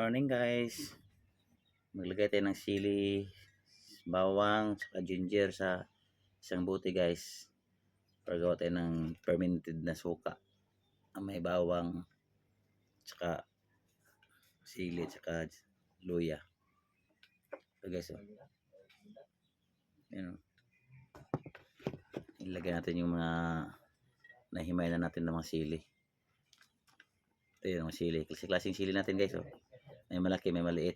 morning guys. Maglagay tayo ng sili, bawang, saka ginger sa isang buti guys. Para gawa tayo ng fermented na suka. May bawang, saka sili, saka luya. So guys, yun. Ilagay natin yung mga nahimay na natin ng mga sili. Ito yung mga sili. Klaseng sili natin guys. May malaki, may maliit.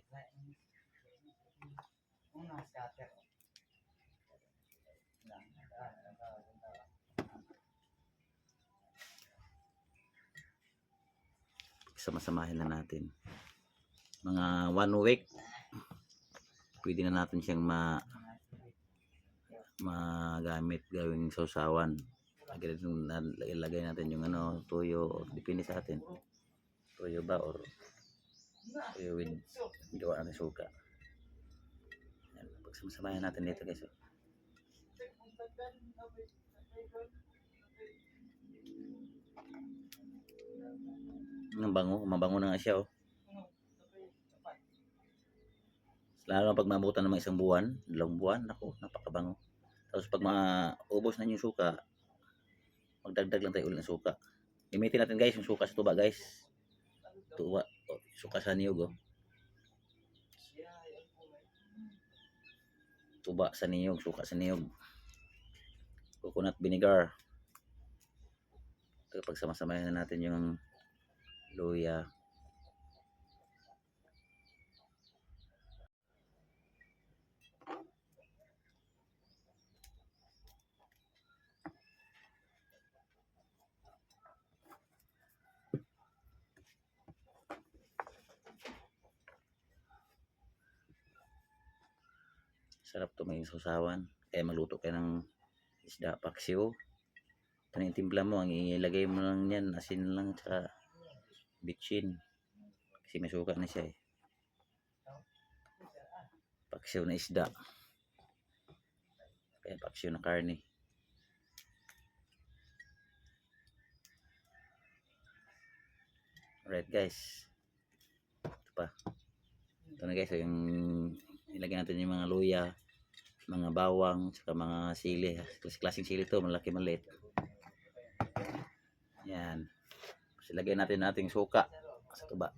Sama-samahin na natin. Mga 1 week, pwede na natin siyang magamit gawing sausawan. Ilagay natin yung tuyo, depende sa atin. Tuyo ba or tuyo with gawa natin suka. Yan, pagsama-samahin natin dito guys. Mabango na nga siya Lalo pag mabutan ng isang buwan, 2 buwan, nako, napakabango. Tapos pag maubos na yung suka, magdagdag lang tayo ulit ng suka. Gamitin natin guys yung suka sa tuba guys. Suka sa niyog Tuba sa niyog, suka sa niyog. Coconut vinegar. Ito pagsama-samahin na natin yung luya. Sarap to may sausawan. Kaya magluto kayo ng isda paksiw. Ito na yung timpla mo. Ang ilagay mo lang yan. Asin lang tsaka bitchin. Kasi may suka na siya Paksiw na isda. Kaya paksiw na karne. Alright guys. Ito pa. Ito na guys. Yung ilagay natin yung mga luya, mga bawang, saka mga sili. Klaseng sili to, malaki maliit. Yan. Tapos ilagay natin ating suka sa tuba.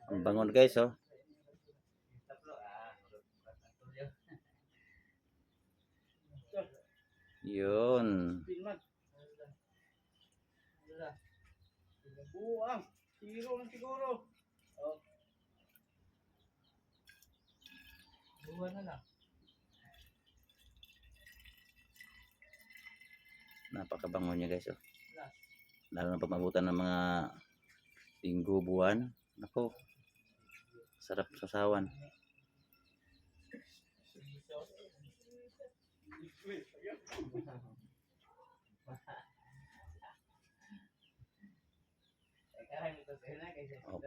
Ang bangon guys Yun. Buang, tiro lang siguro. Buwan na lang. Napakabango niya guys Lalo na pag mabutan ng mga linggo, buwan. Nako. Sarap sasawan.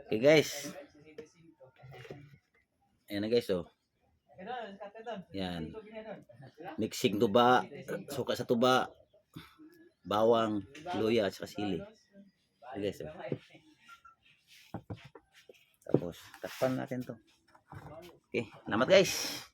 Okay guys. Ayan na guys Yan. Mixing tuba, suka sa tuba, bawang, luya at saka sili. Okay guys Tapos takpan natin to. Okay, salamat guys.